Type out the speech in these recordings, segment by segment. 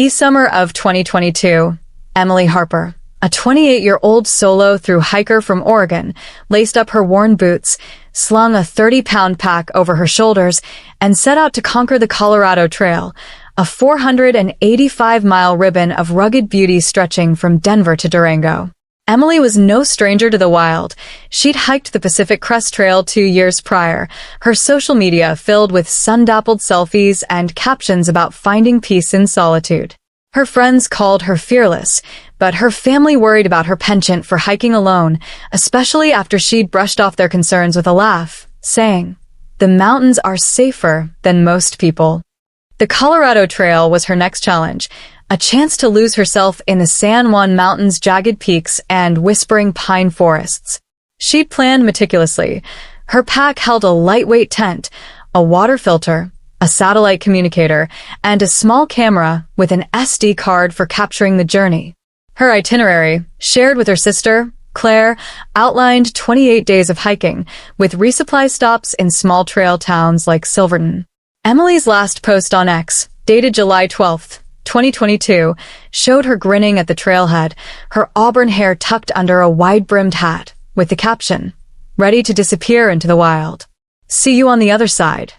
Summer of 2022, Emily Harper, a 28-year-old solo thru-hiker from Oregon, laced up her worn boots, slung a 30-pound pack over her shoulders, and set out to conquer the Colorado Trail, a 485-mile ribbon of rugged beauty stretching from Denver to Durango. Emily was no stranger to the wild. She'd hiked the Pacific Crest Trail 2 years prior, her social media filled with sun-dappled selfies and captions about finding peace in solitude. Her friends called her fearless, but her family worried about her penchant for hiking alone, especially after she'd brushed off their concerns with a laugh, saying, "The mountains are safer than most people." The Colorado Trail was her next challenge, a chance to lose herself in the San Juan Mountains' jagged peaks and whispering pine forests. She'd planned meticulously. Her pack held a lightweight tent, a water filter, a satellite communicator, and a small camera with an SD card for capturing the journey. Her itinerary, shared with her sister, Claire, outlined 28 days of hiking, with resupply stops in small trail towns like Silverton. Emily's last post on X, dated July 12th, 2022, showed her grinning at the trailhead, her auburn hair tucked under a wide-brimmed hat, with the caption, "Ready to disappear into the wild. See you on the other side."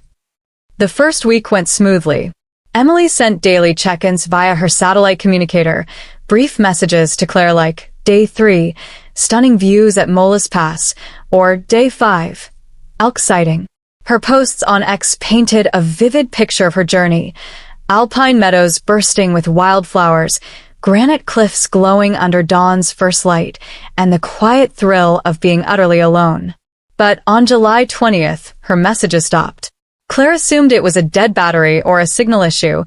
The first week went smoothly. Emily sent daily check-ins via her satellite communicator, brief messages to Claire like, "Day 3, stunning views at Molas Pass," or "Day 5, elk sighting." Her posts on X painted a vivid picture of her journey: alpine meadows bursting with wildflowers, granite cliffs glowing under dawn's first light, and the quiet thrill of being utterly alone. But on July 20th, her messages stopped. Claire assumed it was a dead battery or a signal issue.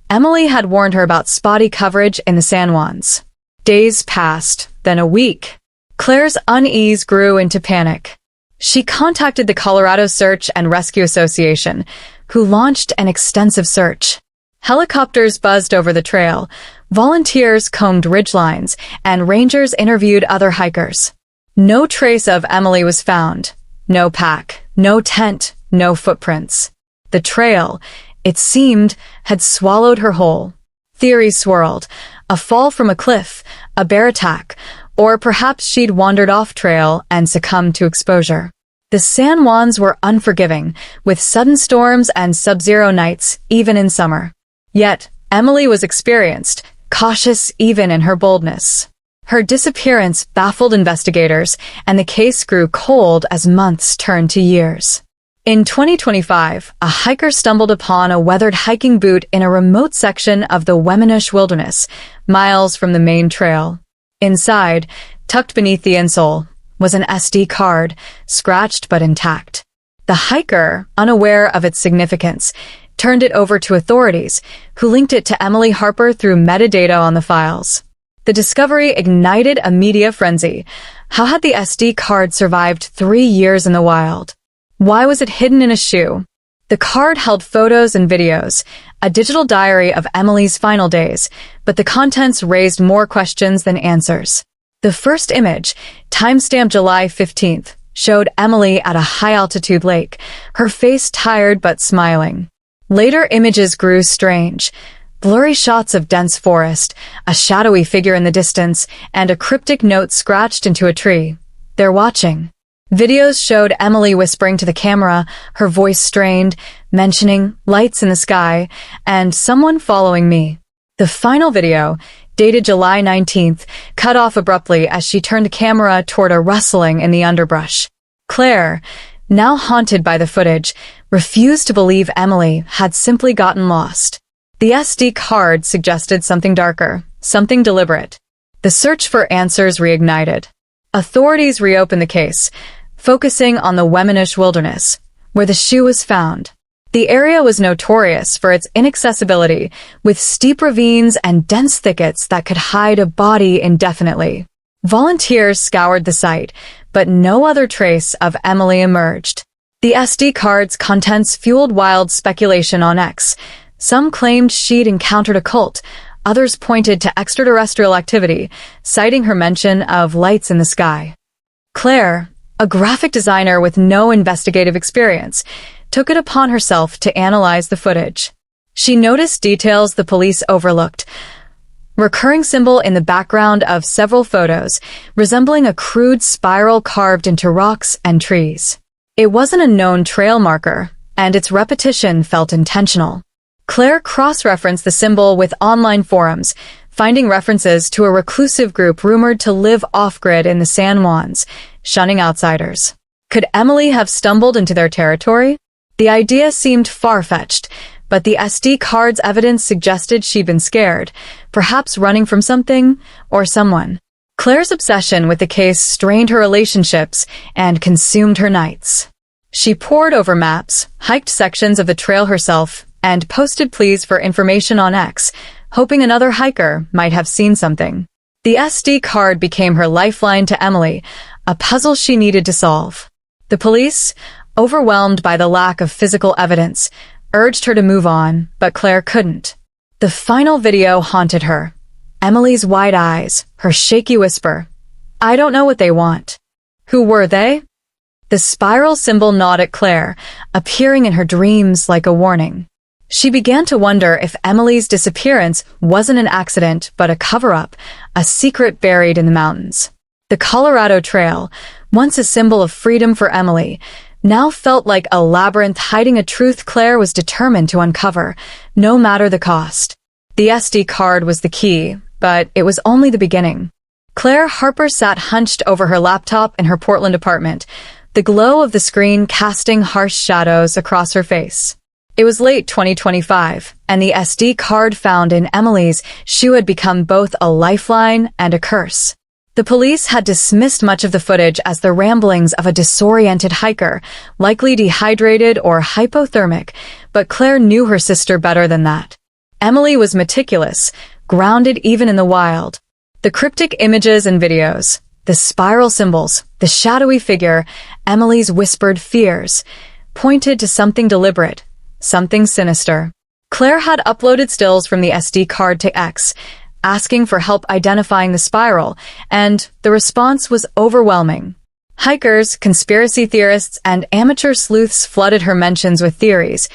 Emily had warned her about spotty coverage in the San Juans. Days passed, then a week. Claire's unease grew into panic. She contacted the Colorado Search and Rescue Association, who launched an extensive search. Helicopters buzzed over the trail, volunteers combed ridgelines, and rangers interviewed other hikers. No trace of Emily was found. No pack, no tent, no footprints. The trail, it seemed, had swallowed her whole. Theories swirled: a fall from a cliff, a bear attack, or perhaps she'd wandered off trail and succumbed to exposure. The San Juans were unforgiving, with sudden storms and sub-zero nights, even in summer. Yet, Emily was experienced, cautious even in her boldness. Her disappearance baffled investigators, and the case grew cold as months turned to years. In 2025, a hiker stumbled upon a weathered hiking boot in a remote section of the Weminush Wilderness, miles from the main trail. Inside, tucked beneath the insole, was an SD card, scratched but intact. The hiker, unaware of its significance, turned it over to authorities, who linked it to Emily Harper through metadata on the files. The discovery ignited a media frenzy. How had the SD card survived 3 years in the wild? Why was it hidden in a shoe? The card held photos and videos, a digital diary of Emily's final days, but the contents raised more questions than answers. The first image, timestamped July 15th, showed Emily at a high-altitude lake, her face tired but smiling. Later images grew strange. Blurry shots of dense forest, a shadowy figure in the distance, and a cryptic note scratched into a tree. "They're watching." Videos showed Emily whispering to the camera, her voice strained, mentioning lights in the sky and "someone following me." The final video, dated July 19th, cut off abruptly as she turned the camera toward a rustling in the underbrush. Claire, now haunted by the footage, refused to believe Emily had simply gotten lost. The SD card suggested something darker, something deliberate. The search for answers reignited. Authorities reopened the case, focusing on the Weminush Wilderness, where the shoe was found. The area was notorious for its inaccessibility, with steep ravines and dense thickets that could hide a body indefinitely. Volunteers scoured the site, but no other trace of Emily emerged. The SD card's contents fueled wild speculation on X. Some claimed she'd encountered a cult, others pointed to extraterrestrial activity, citing her mention of lights in the sky. Claire, a graphic designer with no investigative experience, took it upon herself to analyze the footage. She noticed details the police overlooked. Recurring symbol in the background of several photos, resembling a crude spiral carved into rocks and trees. It wasn't a known trail marker, and its repetition felt intentional. Claire cross-referenced the symbol with online forums, finding references to a reclusive group rumored to live off-grid in the San Juans, shunning outsiders. Could Emily have stumbled into their territory? The idea seemed far-fetched, but the SD card's evidence suggested she'd been scared, perhaps running from something or someone. Claire's obsession with the case strained her relationships and consumed her nights. She pored over maps, hiked sections of the trail herself, and posted pleas for information on X, hoping another hiker might have seen something. The SD card became her lifeline to Emily, a puzzle she needed to solve. The police, overwhelmed by the lack of physical evidence, urged her to move on, but Claire couldn't. The final video haunted her. Emily's wide eyes, her shaky whisper, "I don't know what they want." Who were they? The spiral symbol gnawed at Claire, appearing in her dreams like a warning. She began to wonder if Emily's disappearance wasn't an accident but a cover-up, a secret buried in the mountains. The Colorado Trail, once a symbol of freedom for Emily, now felt like a labyrinth hiding a truth Claire was determined to uncover, no matter the cost. The SD card was the key, but it was only the beginning. Claire Harper sat hunched over her laptop in her Portland apartment, the glow of the screen casting harsh shadows across her face. It was late 2025, and the SD card found in Emily's shoe had become both a lifeline and a curse. The police had dismissed much of the footage as the ramblings of a disoriented hiker, likely dehydrated or hypothermic, but Claire knew her sister better than that. Emily was meticulous, grounded even in the wild. The cryptic images and videos, the spiral symbols, the shadowy figure, Emily's whispered fears, pointed to something deliberate, something sinister. Claire had uploaded stills from the SD card to X, asking for help identifying the spiral, and the response was overwhelming. Hikers, conspiracy theorists, and amateur sleuths flooded her mentions with theories.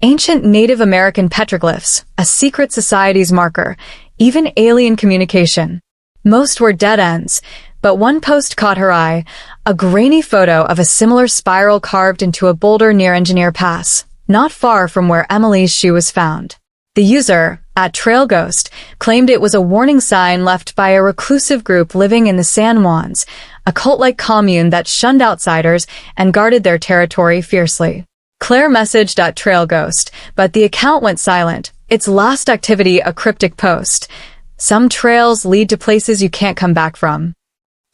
Ancient Native American petroglyphs, a secret society's marker, even alien communication. Most were dead ends, but one post caught her eye, a grainy photo of a similar spiral carved into a boulder near Engineer Pass, not far from where Emily's shoe was found. The user, @TrailGhost, claimed it was a warning sign left by a reclusive group living in the San Juans, a cult-like commune that shunned outsiders and guarded their territory fiercely. Claire messaged @TrailGhost, but the account went silent, its last activity a cryptic post. Some trails lead to places you can't come back from.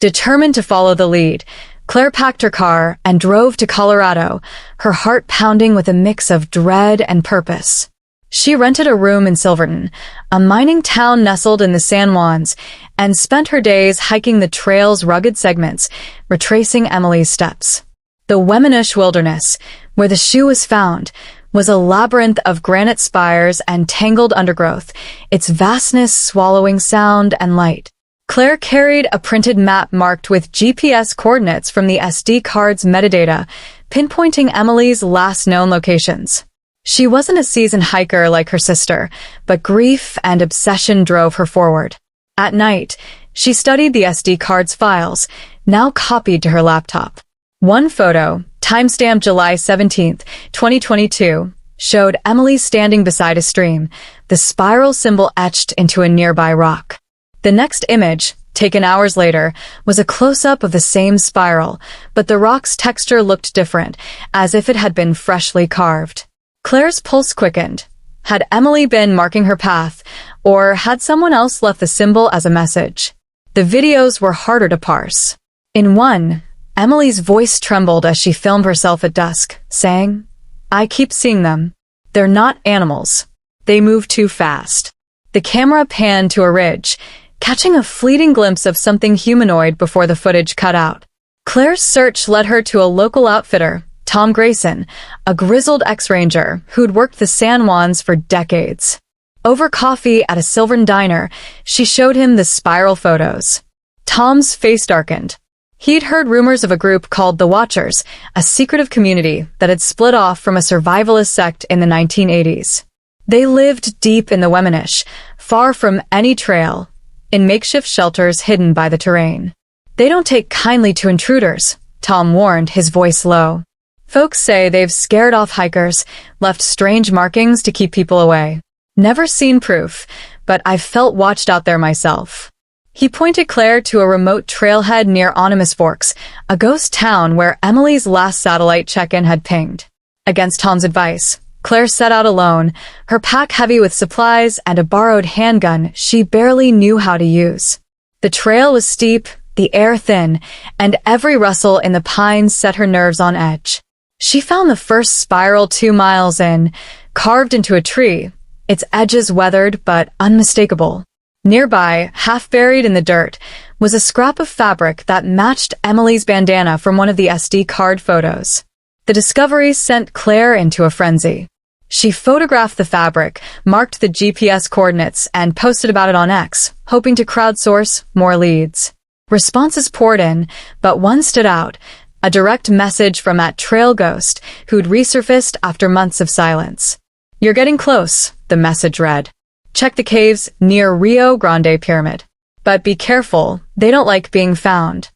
Determined to follow the lead, Claire packed her car and drove to Colorado, her heart pounding with a mix of dread and purpose. She rented a room in Silverton, a mining town nestled in the San Juans, and spent her days hiking the trail's rugged segments, retracing Emily's steps. The Weminush Wilderness, where the shoe was found, was a labyrinth of granite spires and tangled undergrowth, its vastness swallowing sound and light. Claire carried a printed map marked with GPS coordinates from the SD card's metadata, pinpointing Emily's last known locations. She wasn't a seasoned hiker like her sister, but grief and obsession drove her forward. At night, she studied the SD card's files, now copied to her laptop. One photo, timestamped July 17, 2022, showed Emily standing beside a stream, the spiral symbol etched into a nearby rock. The next image, taken hours later, was a close-up of the same spiral, but the rock's texture looked different, as if it had been freshly carved. Claire's pulse quickened. Had Emily been marking her path, or had someone else left the symbol as a message? The videos were harder to parse. In one, Emily's voice trembled as she filmed herself at dusk, saying, "I keep seeing them. They're not animals. They move too fast." The camera panned to a ridge, catching a fleeting glimpse of something humanoid before the footage cut out. Claire's search led her to a local outfitter, Tom Grayson, a grizzled ex-ranger who'd worked the San Juans for decades. Over coffee at a Silvern diner, she showed him the spiral photos. Tom's face darkened. He'd heard rumors of a group called the Watchers, a secretive community that had split off from a survivalist sect in the 1980s. They lived deep in the Wemenish, far from any trail, in makeshift shelters hidden by the terrain. They don't take kindly to intruders, Tom warned, his voice low. Folks say they've scared off hikers, left strange markings to keep people away. Never seen proof, but I've felt watched out there myself. He pointed Claire to a remote trailhead near Onimus Forks, a ghost town where Emily's last satellite check-in had pinged. Against Tom's advice, Claire set out alone, her pack heavy with supplies and a borrowed handgun she barely knew how to use. The trail was steep, the air thin, and every rustle in the pines set her nerves on edge. She found the first spiral 2 miles in, carved into a tree, its edges weathered but unmistakable. Nearby, half buried in the dirt, was a scrap of fabric that matched Emily's bandana from one of the SD card photos. The discovery sent Claire into a frenzy. She photographed the fabric, marked the GPS coordinates, and posted about it on X, hoping to crowdsource more leads. Responses poured in, but one stood out, a direct message from that trail ghost who'd resurfaced after months of silence. "You're getting close," the message read. "Check the caves near Rio Grande Pyramid. But be careful, they don't like being found."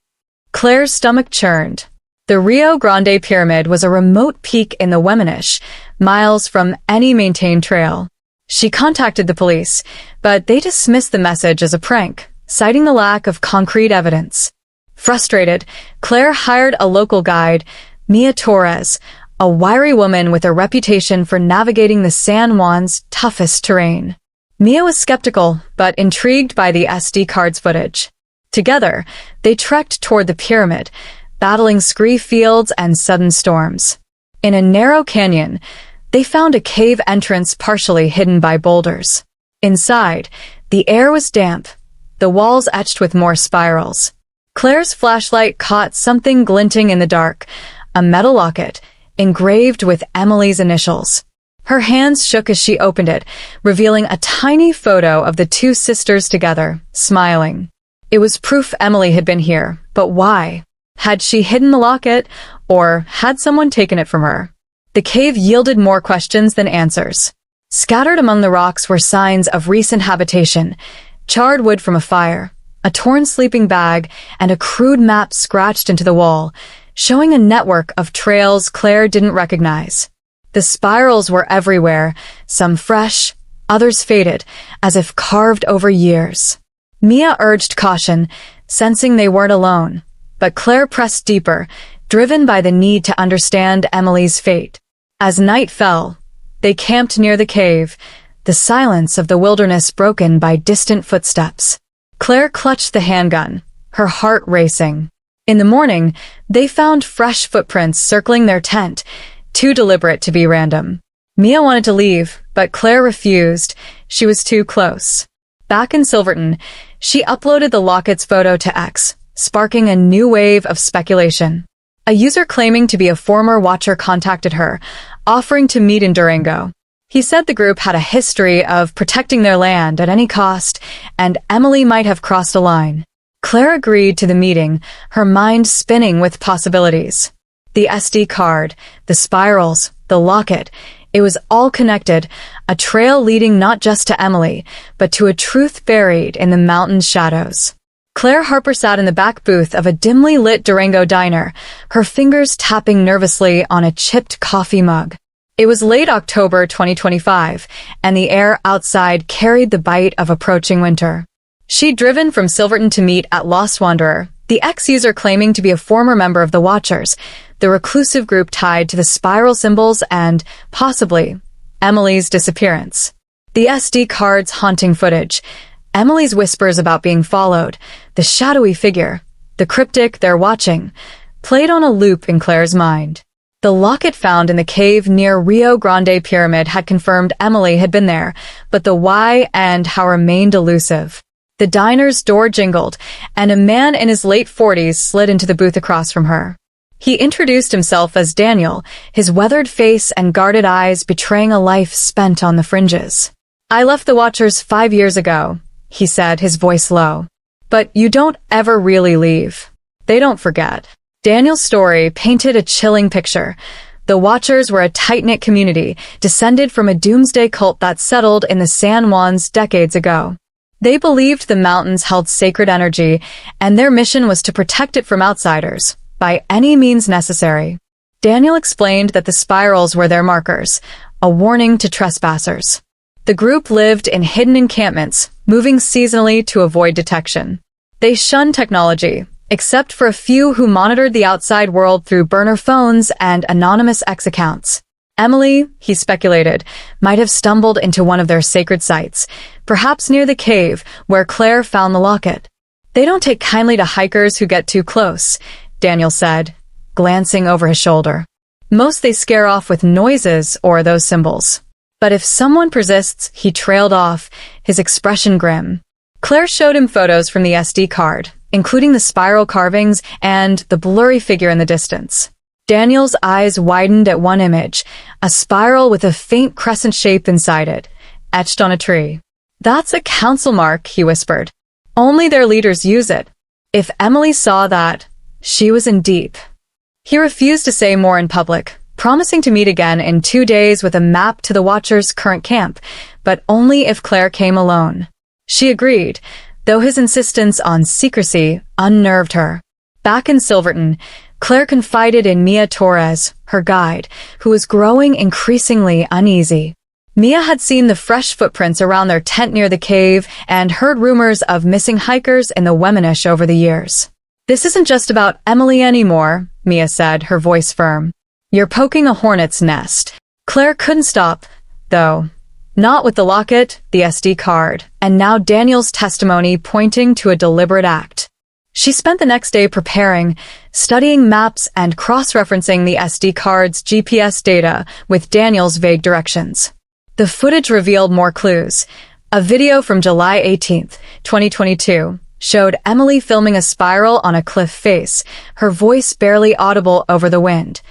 Claire's stomach churned. The Rio Grande Pyramid was a remote peak in the Wemenish, miles from any maintained trail. She contacted the police, but they dismissed the message as a prank, citing the lack of concrete evidence. Frustrated, Claire hired a local guide, Mia Torres, a wiry woman with a reputation for navigating the San Juan's toughest terrain. Mia was skeptical, but intrigued by the SD card's footage. Together, they trekked toward the pyramid, battling scree fields and sudden storms. In a narrow canyon, they found a cave entrance partially hidden by boulders. Inside, the air was damp, the walls etched with more spirals. Claire's flashlight caught something glinting in the dark, a metal locket, engraved with Emily's initials. Her hands shook as she opened it, revealing a tiny photo of the two sisters together, smiling. It was proof Emily had been here, but why? Had she hidden the locket, or had someone taken it from her? The cave yielded more questions than answers. Scattered among the rocks were signs of recent habitation, charred wood from a fire, a torn sleeping bag, and a crude map scratched into the wall, showing a network of trails Claire didn't recognize. The spirals were everywhere, some fresh, others faded, as if carved over years. Mia urged caution, sensing they weren't alone, but Claire pressed deeper, driven by the need to understand Emily's fate. As night fell, they camped near the cave, the silence of the wilderness broken by distant footsteps. Claire clutched the handgun, her heart racing. In the morning, they found fresh footprints circling their tent, too deliberate to be random. Mia wanted to leave, but Claire refused. She was too close. Back in Silverton, she uploaded the locket's photo to X, sparking a new wave of speculation. A user claiming to be a former watcher contacted her, offering to meet in Durango. He said the group had a history of protecting their land at any cost, and Emily might have crossed a line. Claire agreed to the meeting, her mind spinning with possibilities. The SD card, the spirals, the locket, it was all connected, a trail leading not just to Emily, but to a truth buried in the mountain's shadows. Claire Harper sat in the back booth of a dimly lit Durango diner, her fingers tapping nervously on a chipped coffee mug. It was late October 2025, and the air outside carried the bite of approaching winter. She'd driven from Silverton to meet at Lost Wanderer, the ex-user claiming to be a former member of the Watchers, the reclusive group tied to the spiral symbols and, possibly, Emily's disappearance. The SD card's haunting footage, Emily's whispers about being followed, the shadowy figure, the cryptic "they're watching," played on a loop in Claire's mind. The locket found in the cave near Rio Grande Pyramid had confirmed Emily had been there, but the why and how remained elusive. The diner's door jingled, and a man in his late 40s slid into the booth across from her. He introduced himself as Daniel, his weathered face and guarded eyes betraying a life spent on the fringes. "I left the Watchers 5 years ago," he said, his voice low. "But you don't ever really leave. They don't forget." Daniel's story painted a chilling picture. The Watchers were a tight-knit community, descended from a doomsday cult that settled in the San Juans decades ago. They believed the mountains held sacred energy, and their mission was to protect it from outsiders, by any means necessary. Daniel explained that the spirals were their markers, a warning to trespassers. The group lived in hidden encampments, moving seasonally to avoid detection. They shunned technology, except for a few who monitored the outside world through burner phones and anonymous X accounts. Emily, he speculated, might have stumbled into one of their sacred sites, perhaps near the cave where Claire found the locket. They don't take kindly to hikers who get too close, Daniel said, glancing over his shoulder. Most they scare off with noises or those symbols. But if someone persists, he trailed off, his expression grim. Claire showed him photos from the SD card, including the spiral carvings and the blurry figure in the distance. Daniel's eyes widened at one image, a spiral with a faint crescent shape inside it, etched on a tree. That's a council mark, he whispered. Only their leaders use it. If Emily saw that, she was in deep. He refused to say more in public, promising to meet again in 2 days with a map to the Watchers' current camp, but only if Claire came alone. She agreed, though his insistence on secrecy unnerved her. Back in Silverton, Claire confided in Mia Torres, her guide, who was growing increasingly uneasy. Mia had seen the fresh footprints around their tent near the cave and heard rumors of missing hikers in the Weminish over the years. "This isn't just about Emily anymore," Mia said, her voice firm. "You're poking a hornet's nest." Claire couldn't stop, though. Not with the locket, the SD card, and now Daniel's testimony pointing to a deliberate act. She spent the next day preparing, studying maps and cross-referencing the SD card's GPS data with Daniel's vague directions. The footage revealed more clues. A video from July 18, 2022, showed Emily filming a spiral on a cliff face, her voice barely audible over the wind.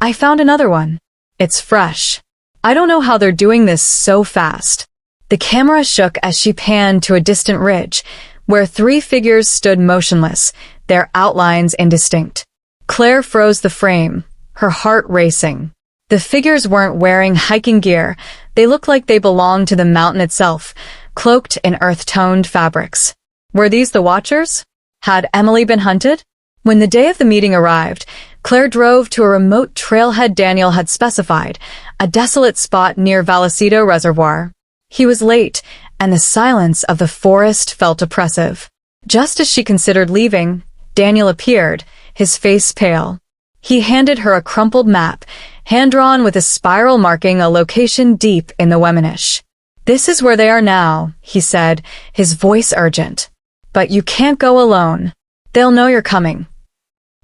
"I found another one. It's fresh. I don't know how they're doing this so fast." The camera shook as she panned to a distant ridge, where 3 figures stood motionless, their outlines indistinct. Claire froze the frame, her heart racing. The figures weren't wearing hiking gear. They looked like they belonged to the mountain itself, cloaked in earth-toned fabrics. Were these the Watchers? Had Emily been hunted? When the day of the meeting arrived, Claire drove to a remote trailhead Daniel had specified, a desolate spot near Vallecito Reservoir. He was late, and the silence of the forest felt oppressive. Just as she considered leaving, Daniel appeared, his face pale. He handed her a crumpled map, hand-drawn with a spiral marking a location deep in the Weminish. "This is where they are now," he said, his voice urgent. "But you can't go alone. They'll know you're coming."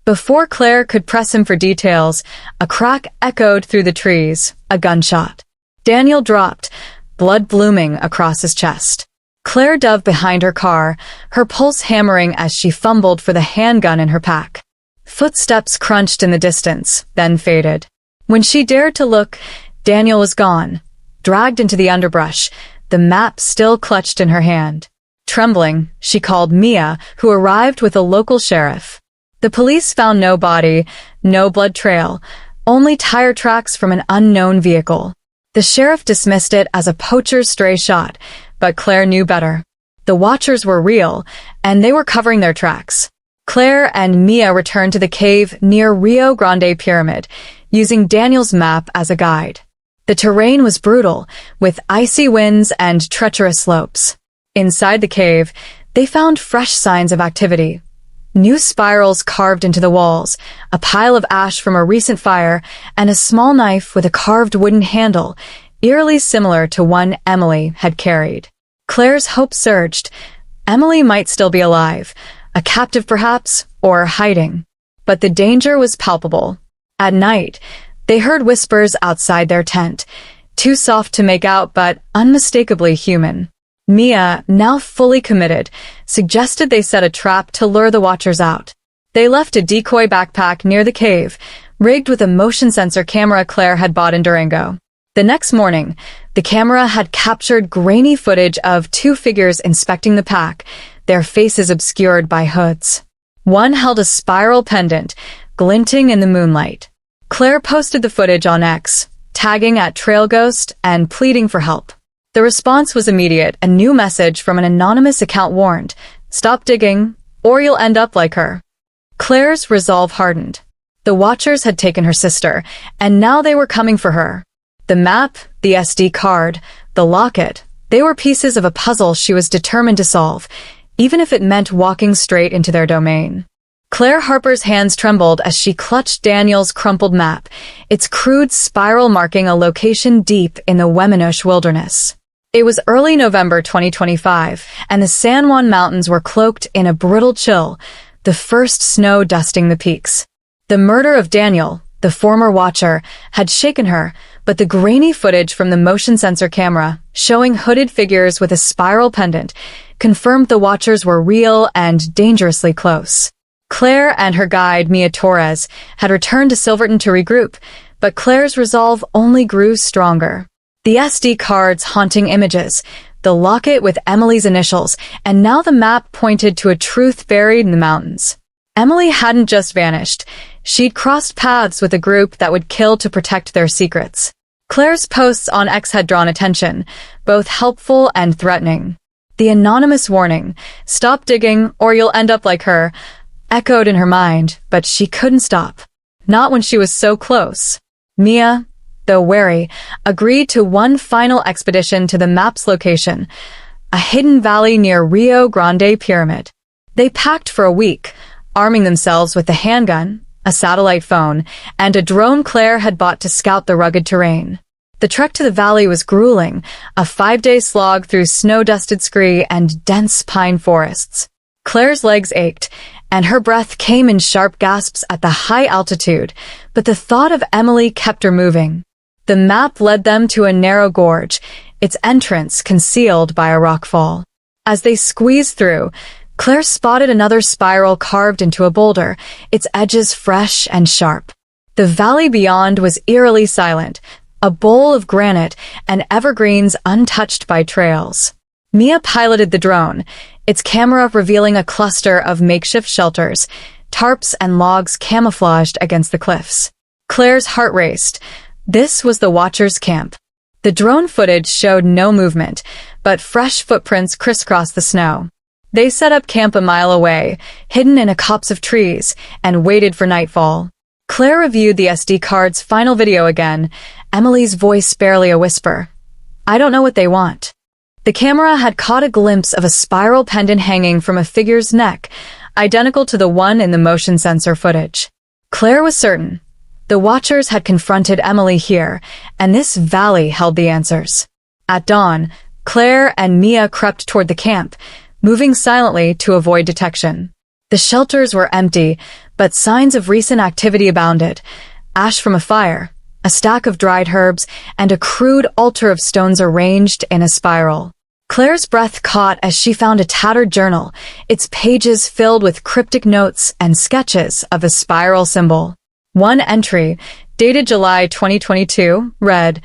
Before Claire could press him for details, a crack echoed through the trees, a gunshot. Daniel dropped, blood blooming across his chest. Claire dove behind her car, her pulse hammering as she fumbled for the handgun in her pack. Footsteps crunched in the distance, then faded. When she dared to look, Daniel was gone, dragged into the underbrush, the map still clutched in her hand. Trembling, she called Mia, who arrived with a local sheriff. The police found no body, no blood trail, only tire tracks from an unknown vehicle. The sheriff dismissed it as a poacher's stray shot, but Claire knew better. The Watchers were real, and they were covering their tracks. Claire and Mia returned to the cave near Rio Grande Pyramid, using Daniel's map as a guide. The terrain was brutal, with icy winds and treacherous slopes. Inside the cave, they found fresh signs of activity. New spirals carved into the walls, a pile of ash from a recent fire, and a small knife with a carved wooden handle, eerily similar to one Emily had carried. Claire's hope surged. Emily might still be alive, a captive perhaps, or hiding. But the danger was palpable. At night, they heard whispers outside their tent, too soft to make out but unmistakably human. Mia, now fully committed, suggested they set a trap to lure the Watchers out. They left a decoy backpack near the cave, rigged with a motion sensor camera Claire had bought in Durango. The next morning, the camera had captured grainy footage of 2 figures inspecting the pack, their faces obscured by hoods. One held a spiral pendant, glinting in the moonlight. Claire posted the footage on X, tagging at Trail Ghost and pleading for help. The response was immediate. A new message from an anonymous account warned, "Stop digging, or you'll end up like her." Claire's resolve hardened. The Watchers had taken her sister, and now they were coming for her. The map, the SD card, the locket, they were pieces of a puzzle she was determined to solve, even if it meant walking straight into their domain. Claire Harper's hands trembled as she clutched Daniel's crumpled map, its crude spiral marking a location deep in the Weminush wilderness. It was early November 2025, and the San Juan Mountains were cloaked in a brittle chill, the first snow dusting the peaks. The murder of Daniel, the former Watcher, had shaken her, but the grainy footage from the motion sensor camera, showing hooded figures with a spiral pendant, confirmed the Watchers were real and dangerously close. Claire and her guide, Mia Torres, had returned to Silverton to regroup, but Claire's resolve only grew stronger. The SD card's haunting images, the locket with Emily's initials, and now the map pointed to a truth buried in the mountains. Emily hadn't just vanished. She'd crossed paths with a group that would kill to protect their secrets. Claire's posts on X had drawn attention, both helpful and threatening. The anonymous warning, "Stop digging or you'll end up like her," echoed in her mind, but she couldn't stop. Not when she was so close. Mia, though wary, agreed to one final expedition to the map's location, a hidden valley near Rio Grande Pyramid. They packed for a week, arming themselves with a handgun, a satellite phone, and a drone Claire had bought to scout the rugged terrain. The trek to the valley was grueling, a 5-day slog through snow-dusted scree and dense pine forests. Claire's legs ached, and her breath came in sharp gasps at the high altitude, but the thought of Emily kept her moving. The map led them to a narrow gorge, its entrance concealed by a rockfall. As they squeezed through, Claire spotted another spiral carved into a boulder, its edges fresh and sharp. The valley beyond was eerily silent, a bowl of granite and evergreens untouched by trails. Mia piloted the drone, its camera revealing a cluster of makeshift shelters, tarps and logs camouflaged against the cliffs. Claire's heart raced. This was the Watchers' camp. The drone footage showed no movement, but fresh footprints crisscrossed the snow. They set up camp a mile away, hidden in a copse of trees, and waited for nightfall. Claire reviewed the SD card's final video again, Emily's voice barely a whisper. "I don't know what they want." The camera had caught a glimpse of a spiral pendant hanging from a figure's neck, identical to the one in the motion sensor footage. Claire was certain. The Watchers had confronted Emily here, and this valley held the answers. At dawn, Claire and Mia crept toward the camp, moving silently to avoid detection. The shelters were empty, but signs of recent activity abounded. Ash from a fire, a stack of dried herbs, and a crude altar of stones arranged in a spiral. Claire's breath caught as she found a tattered journal, its pages filled with cryptic notes and sketches of a spiral symbol. One entry, dated July 2022, read,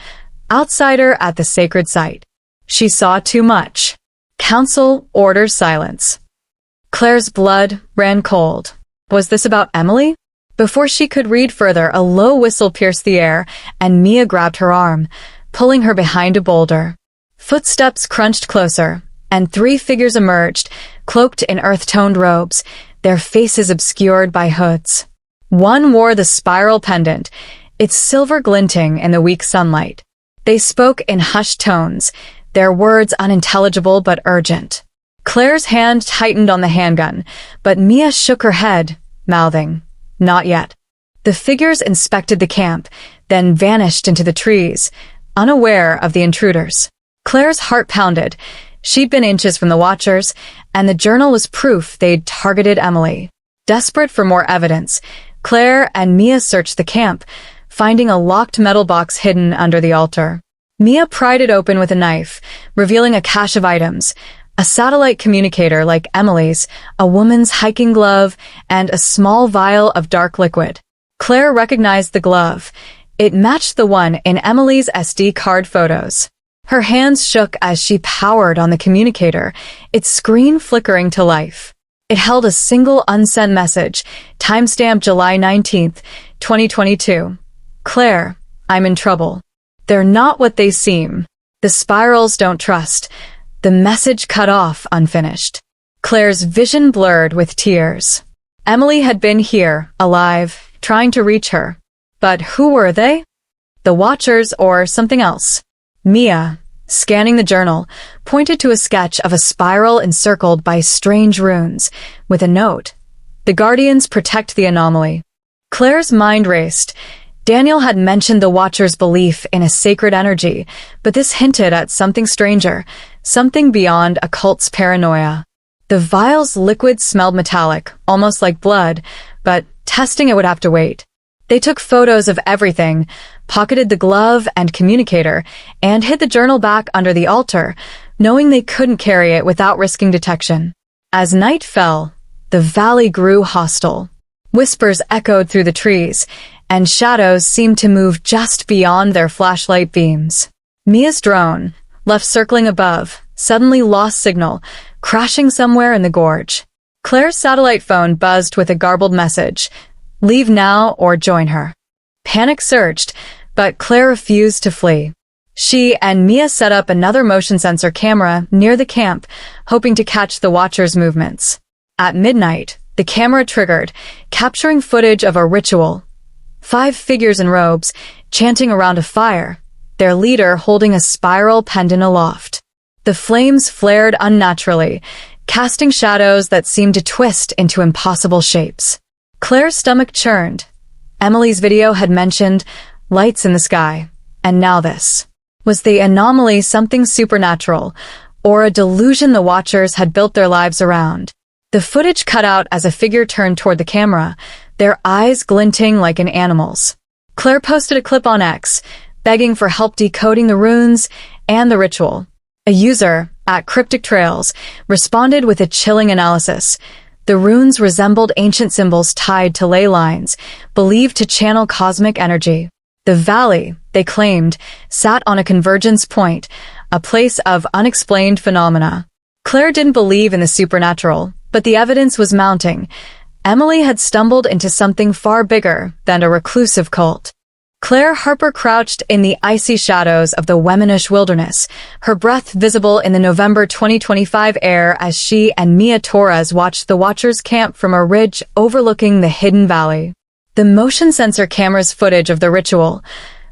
"Outsider at the sacred site. She saw too much. Council orders silence." Claire's blood ran cold. Was this about Emily? Before she could read further, a low whistle pierced the air, and Mia grabbed her arm, pulling her behind a boulder. Footsteps crunched closer, and 3 figures emerged, cloaked in earth-toned robes, their faces obscured by hoods. One wore the spiral pendant, its silver glinting in the weak sunlight. They spoke in hushed tones, their words unintelligible but urgent. Claire's hand tightened on the handgun, but Mia shook her head, mouthing, "Not yet." The figures inspected the camp, then vanished into the trees, unaware of the intruders. Claire's heart pounded. She'd been inches from the Watchers, and the journal was proof they'd targeted Emily. Desperate for more evidence, Claire and Mia searched the camp, finding a locked metal box hidden under the altar. Mia pried it open with a knife, revealing a cache of items, a satellite communicator like Emily's, a woman's hiking glove, and a small vial of dark liquid. Claire recognized the glove. It matched the one in Emily's SD card photos. Her hands shook as she powered on the communicator, its screen flickering to life. It held a single unsent message, timestamped July 19th, 2022. Claire, I'm in trouble. They're not what they seem. The spirals don't trust. The message cut off unfinished. Claire's vision blurred with tears. Emily had been here, alive, trying to reach her. But who were they? The Watchers or something else? Mia, scanning the journal, pointed to a sketch of a spiral encircled by strange runes, with a note. The Guardians protect the anomaly. Claire's mind raced. Daniel had mentioned the Watcher's belief in a sacred energy, but this hinted at something stranger, something beyond a cult's paranoia. The vial's liquid smelled metallic, almost like blood, but testing it would have to wait. They took photos of everything, pocketed the glove and communicator, and hid the journal back under the altar, knowing they couldn't carry it without risking detection. As night fell, the valley grew hostile. Whispers echoed through the trees, and shadows seemed to move just beyond their flashlight beams. Mia's drone, left circling above, suddenly lost signal, crashing somewhere in the gorge. Claire's satellite phone buzzed with a garbled message. Leave now or join her. Panic surged, but Claire refused to flee. She and Mia set up another motion sensor camera near the camp, hoping to catch the Watcher's movements. At midnight, the camera triggered, capturing footage of a ritual. 5 figures in robes, chanting around a fire, their leader holding a spiral pendant aloft. The flames flared unnaturally, casting shadows that seemed to twist into impossible shapes. Claire's stomach churned. Emily's video had mentioned lights in the sky, and now this. Was the anomaly something supernatural, or a delusion the Watchers had built their lives around? The footage cut out as a figure turned toward the camera, their eyes glinting like an animal's. Claire posted a clip on X, begging for help decoding the runes and the ritual. A user, at Cryptic Trails, responded with a chilling analysis. The runes resembled ancient symbols tied to ley lines, believed to channel cosmic energy. The valley, they claimed, sat on a convergence point, a place of unexplained phenomena. Claire didn't believe in the supernatural, but the evidence was mounting. Emily had stumbled into something far bigger than a reclusive cult. Claire Harper crouched in the icy shadows of the Wemenish wilderness, her breath visible in the November 2025 air as she and Mia Torres watched the Watchers camp from a ridge overlooking the hidden valley. The motion sensor camera's footage of the ritual,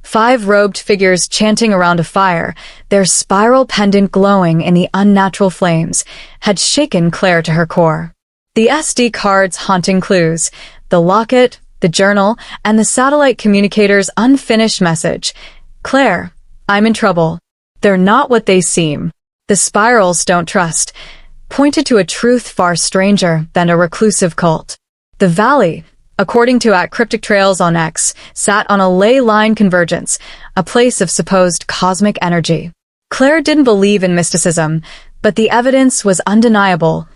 5 robed figures chanting around a fire, their spiral pendant glowing in the unnatural flames, had shaken Claire to her core. The SD card's haunting clues, the locket, the journal, and the satellite communicator's unfinished message. Claire, I'm in trouble. They're not what they seem. The spirals don't trust, pointed to a truth far stranger than a reclusive cult. The valley, according to at Cryptic Trails on X, sat on a ley line convergence, a place of supposed cosmic energy. Claire didn't believe in mysticism, but the evidence was undeniable.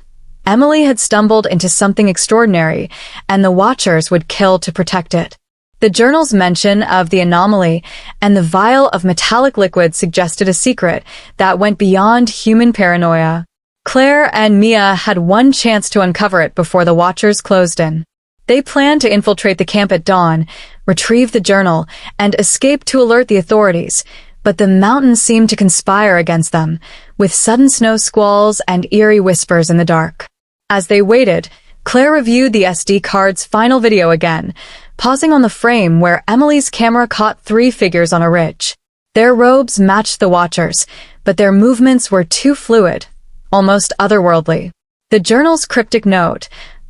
Emily had stumbled into something extraordinary, and the Watchers would kill to protect it. The journal's mention of the anomaly and the vial of metallic liquid suggested a secret that went beyond human paranoia. Claire and Mia had one chance to uncover it before the Watchers closed in. They planned to infiltrate the camp at dawn, retrieve the journal, and escape to alert the authorities, but the mountains seemed to conspire against them, with sudden snow squalls and eerie whispers in the dark. As they waited, Claire reviewed the SD card's final video again, pausing on the frame where Emily's camera caught 3 figures on a ridge. Their robes matched the Watchers, but their movements were too fluid, almost otherworldly. The journal's cryptic note,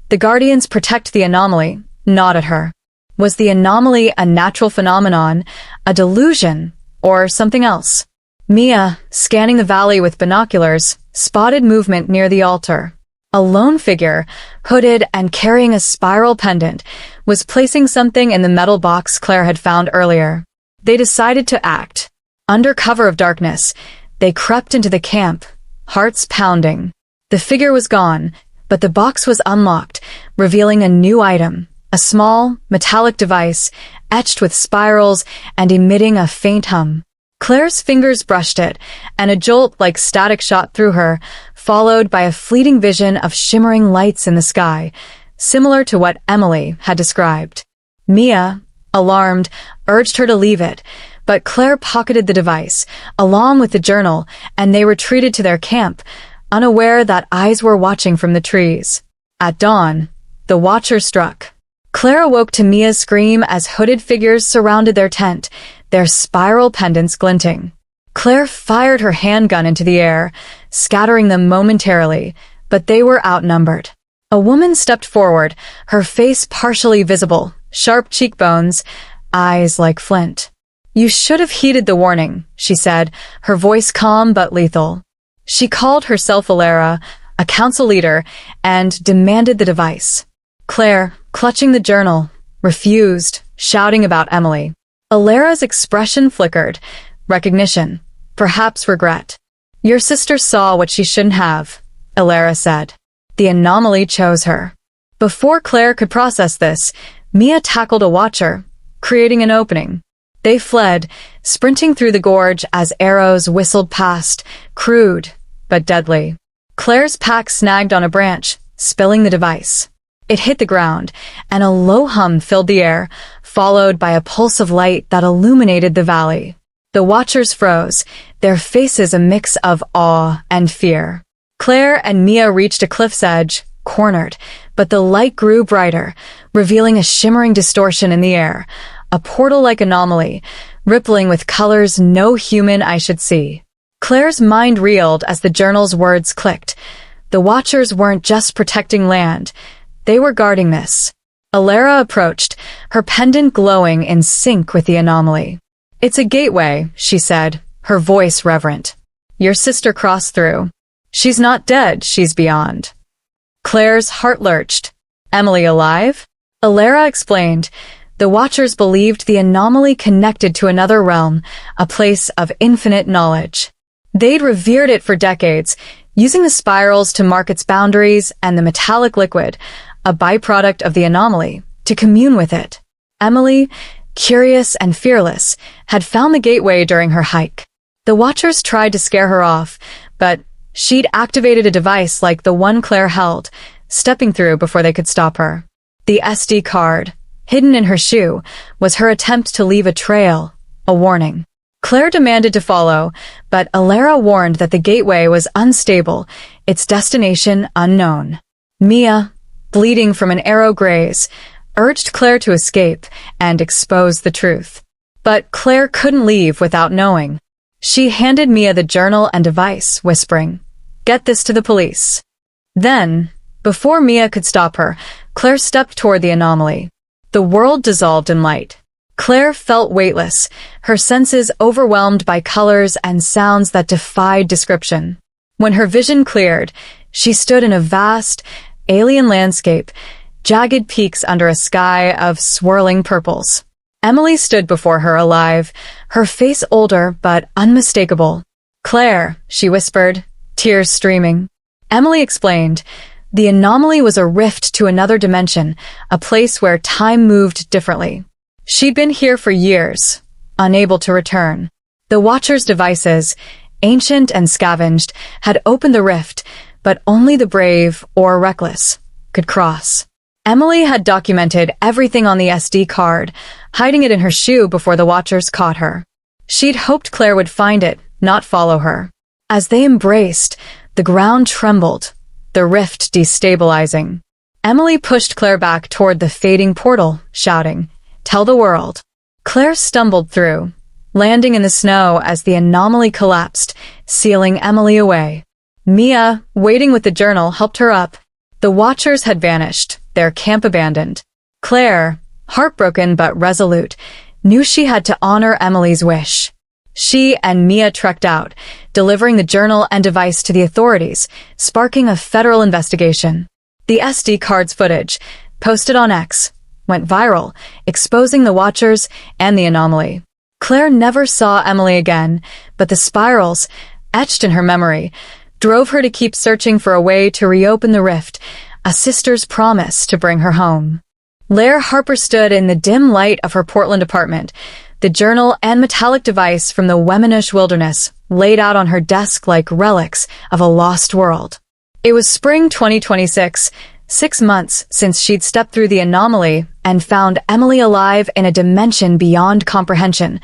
"The Guardians protect the anomaly," nodded her. Was the anomaly a natural phenomenon, a delusion, or something else? Mia, scanning the valley with binoculars, spotted movement near the altar. A lone figure, hooded and carrying a spiral pendant, was placing something in the metal box Claire had found earlier. They decided to act. Under cover of darkness, they crept into the camp, hearts pounding. The figure was gone, but the box was unlocked, revealing a new item, a small, metallic device, etched with spirals and emitting a faint hum. Claire's fingers brushed it, and a jolt like static shot through her, followed by a fleeting vision of shimmering lights in the sky, similar to what Emily had described. Mia, alarmed, urged her to leave it, but Claire pocketed the device, along with the journal, and they retreated to their camp, unaware that eyes were watching from the trees. At dawn, the Watcher struck. Claire awoke to Mia's scream as hooded figures surrounded their tent, their spiral pendants glinting. Claire fired her handgun into the air, scattering them momentarily, but they were outnumbered. A woman stepped forward, her face partially visible, sharp cheekbones, eyes like flint. "You should have heeded the warning," she said, her voice calm but lethal. She called herself Alara, a council leader, and demanded the device. Claire, clutching the journal, refused, shouting about Emily. Alara's expression flickered. Recognition. Perhaps regret. "Your sister saw what she shouldn't have," Alara said. The anomaly chose her. Before Claire could process this, Mia tackled a Watcher, creating an opening. They fled, sprinting through the gorge as arrows whistled past, crude but deadly. Claire's pack snagged on a branch, spilling the device. It hit the ground, and a low hum filled the air, followed by a pulse of light that illuminated the valley. The Watchers froze, their faces a mix of awe and fear. Claire and Mia reached a cliff's edge, cornered, but the light grew brighter, revealing a shimmering distortion in the air, a portal-like anomaly, rippling with colors no human eye should see. Claire's mind reeled as the journal's words clicked. The Watchers weren't just protecting land, they were guarding this. Alara approached, her pendant glowing in sync with the anomaly. "It's a gateway," she said, her voice reverent. "Your sister crossed through. She's not dead, she's beyond." Claire's heart lurched. "Emily alive?" Alara explained. The Watchers believed the anomaly connected to another realm, a place of infinite knowledge. They'd revered it for decades, using the spirals to mark its boundaries and the metallic liquid, a byproduct of the anomaly, to commune with it. Emily, curious and fearless, had found the gateway during her hike. The Watchers tried to scare her off, but she'd activated a device like the one Claire held, stepping through before they could stop her. The SD card, hidden in her shoe, was her attempt to leave a trail, a warning. Claire demanded to follow, but Alara warned that the gateway was unstable, its destination unknown. Mia, bleeding from an arrow graze, urged Claire to escape and expose the truth. But Claire couldn't leave without knowing. She handed Mia the journal and device, whispering, "Get this to the police." Then, before Mia could stop her, Claire stepped toward the anomaly. The world dissolved in light. Claire felt weightless, her senses overwhelmed by colors and sounds that defied description. When her vision cleared, she stood in a vast, alien landscape, jagged peaks under a sky of swirling purples. Emily stood before her alive, her face older but unmistakable. "Claire," she whispered, tears streaming. Emily explained, the anomaly was a rift to another dimension, a place where time moved differently. She'd been here for years, unable to return. The Watchers' devices, ancient and scavenged, had opened the rift, but only the brave or reckless could cross. Emily had documented everything on the SD card, hiding it in her shoe before the Watchers caught her. She'd hoped Claire would find it, not follow her. As they embraced, the ground trembled, the rift destabilizing. Emily pushed Claire back toward the fading portal, shouting, "Tell the world." Claire stumbled through, landing in the snow as the anomaly collapsed, sealing Emily away. Mia, waiting with the journal, helped her up. The Watchers had vanished, their camp abandoned. Claire, heartbroken but resolute, knew she had to honor Emily's wish. She and Mia trekked out, delivering the journal and device to the authorities, sparking a federal investigation. The SD card's footage, posted on X, went viral, exposing the Watchers and the anomaly. Claire never saw Emily again, but the spirals, etched in her memory, drove her to keep searching for a way to reopen the rift, a sister's promise to bring her home. Lair Harper stood in the dim light of her Portland apartment, the journal and metallic device from the Weminush wilderness laid out on her desk like relics of a lost world. It was spring 2026, 6 months since she'd stepped through the anomaly and found Emily alive in a dimension beyond comprehension,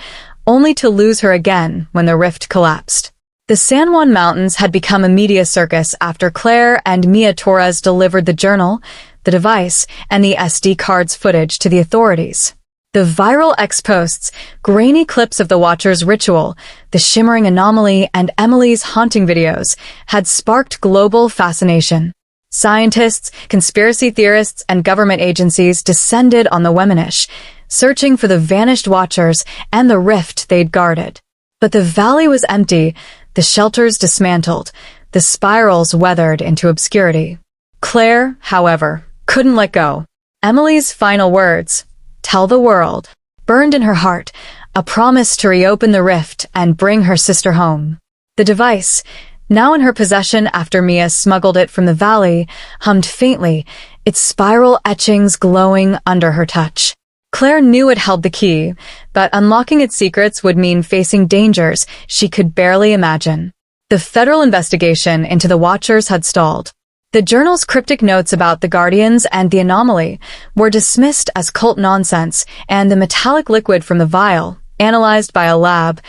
only to lose her again when the rift collapsed. The San Juan Mountains had become a media circus after Claire and Mia Torres delivered the journal, the device, and the SD card's footage to the authorities. The viral X-posts, grainy clips of the Watcher's ritual, the shimmering anomaly, and Emily's haunting videos had sparked global fascination. Scientists, conspiracy theorists, and government agencies descended on the Wemenish, searching for the vanished Watchers and the rift they'd guarded. But the valley was empty, the shelters dismantled, the spirals weathered into obscurity. Claire, however, couldn't let go. Emily's final words, "Tell the world," burned in her heart, a promise to reopen the rift and bring her sister home. The device, now in her possession after Mia smuggled it from the valley, hummed faintly, its spiral etchings glowing under her touch. Claire knew it held the key, but unlocking its secrets would mean facing dangers she could barely imagine. The federal investigation into the Watchers had stalled. The journal's cryptic notes about the Guardians and the anomaly were dismissed as cult nonsense, and the metallic liquid from the vial, analyzed by a lab,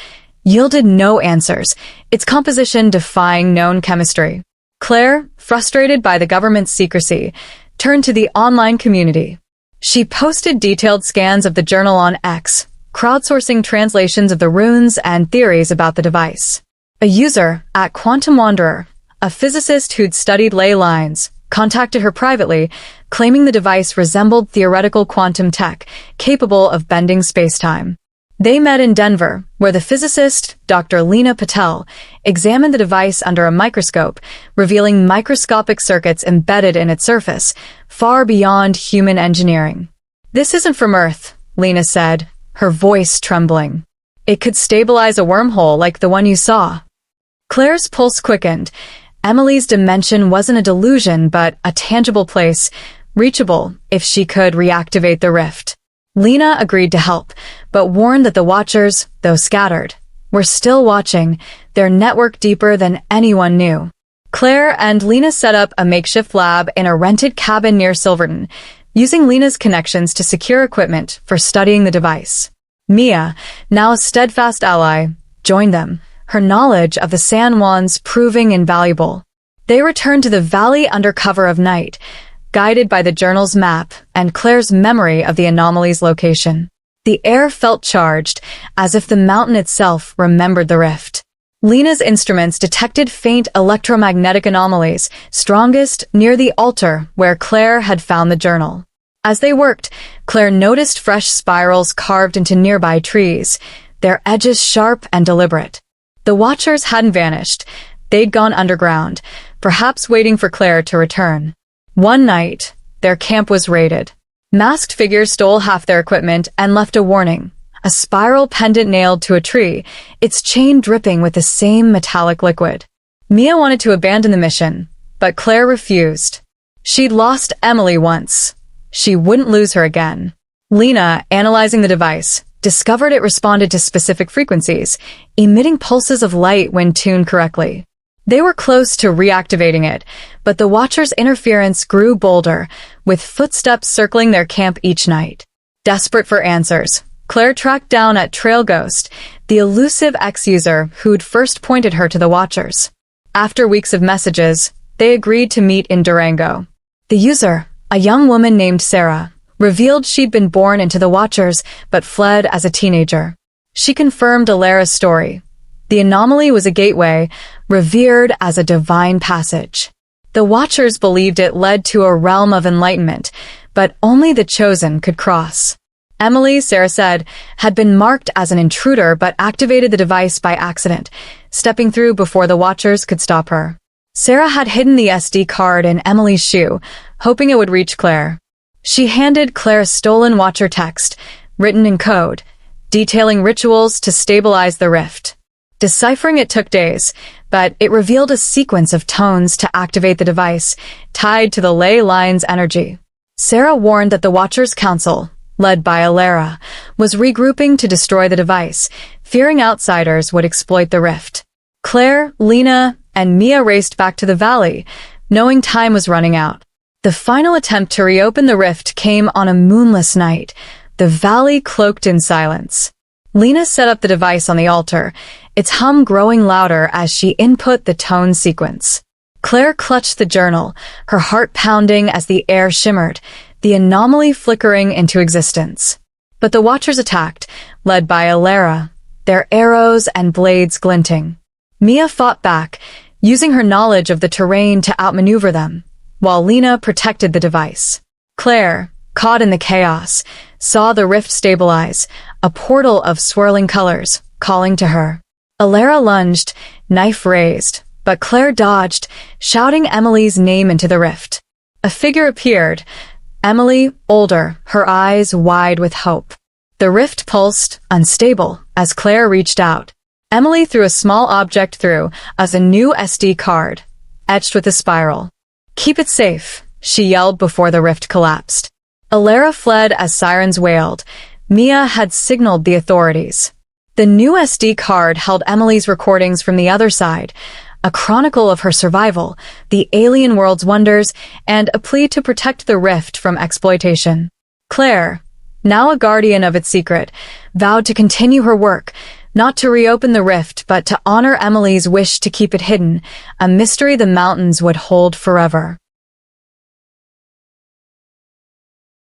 yielded no answers, its composition defying known chemistry. Claire, frustrated by the government's secrecy, turned to the online community. She posted detailed scans of the journal on X, crowdsourcing translations of the runes and theories about the device. A user, @QuantumWanderer, a physicist who'd studied ley lines, contacted her privately, claiming the device resembled theoretical quantum tech, capable of bending spacetime. They met in Denver, where the physicist, Dr. Lena Patel, examined the device under a microscope, revealing microscopic circuits embedded in its surface, far beyond human engineering. "This isn't from Earth," Lena said, her voice trembling. "It could stabilize a wormhole like the one you saw." Claire's pulse quickened. Emily's dimension wasn't a delusion, but a tangible place, reachable if she could reactivate the rift. Lena agreed to help, but warned that the Watchers, though scattered, were still watching, their network deeper than anyone knew. Claire and Lena set up a makeshift lab in a rented cabin near Silverton, using Lena's connections to secure equipment for studying the device. Mia, now a steadfast ally, joined them, her knowledge of the San Juans proving invaluable. They returned to the valley under cover of night, guided by the journal's map and Claire's memory of the anomaly's location. The air felt charged, as if the mountain itself remembered the rift. Lena's instruments detected faint electromagnetic anomalies, strongest near the altar where Claire had found the journal. As they worked, Claire noticed fresh spirals carved into nearby trees, their edges sharp and deliberate. The Watchers hadn't vanished. They'd gone underground, perhaps waiting for Claire to return. One night, their camp was raided. Masked figures stole half their equipment and left a warning, a spiral pendant nailed to a tree, its chain dripping with the same metallic liquid. Mia wanted to abandon the mission, but Claire refused. She'd lost Emily once. She wouldn't lose her again. Lena, analyzing the device, discovered it responded to specific frequencies, emitting pulses of light when tuned correctly. They were close to reactivating it, but the Watchers' interference grew bolder, with footsteps circling their camp each night. Desperate for answers, Claire tracked down at Trail Ghost, the elusive ex-user who'd first pointed her to the Watchers. After weeks of messages, they agreed to meet in Durango. The user, a young woman named Sarah, revealed she'd been born into the Watchers but fled as a teenager. She confirmed Alara's story. The anomaly was a gateway, revered as a divine passage. The Watchers believed it led to a realm of enlightenment, but only the chosen could cross. Emily, Sarah said, had been marked as an intruder but activated the device by accident, stepping through before the Watchers could stop her. Sarah had hidden the SD card in Emily's shoe, hoping it would reach Claire. She handed Claire a stolen Watcher text, written in code, detailing rituals to stabilize the rift. Deciphering it took days, but it revealed a sequence of tones to activate the device, tied to the ley line's energy. Sarah warned that the Watchers' Council, led by Alara, was regrouping to destroy the device, fearing outsiders would exploit the rift. Claire, Lena, and Mia raced back to the valley, knowing time was running out. The final attempt to reopen the rift came on a moonless night, the valley cloaked in silence. Lena set up the device on the altar, its hum growing louder as she input the tone sequence. Claire clutched the journal, her heart pounding as the air shimmered, the anomaly flickering into existence. But the Watchers attacked, led by Alara, their arrows and blades glinting. Mia fought back, using her knowledge of the terrain to outmaneuver them, while Lena protected the device. Claire, caught in the chaos, saw the rift stabilize, a portal of swirling colors, calling to her. Alara lunged, knife raised, but Claire dodged, shouting Emily's name into the rift. A figure appeared, Emily, older, her eyes wide with hope. The rift pulsed, unstable, as Claire reached out. Emily threw a small object through, as a new SD card, etched with a spiral. "Keep it safe," she yelled before the rift collapsed. Alara fled as sirens wailed. Mia had signaled the authorities. The new SD card held Emily's recordings from the other side, a chronicle of her survival, the alien world's wonders, and a plea to protect the rift from exploitation. Claire, now a guardian of its secret, vowed to continue her work, not to reopen the rift, but to honor Emily's wish to keep it hidden, a mystery the mountains would hold forever.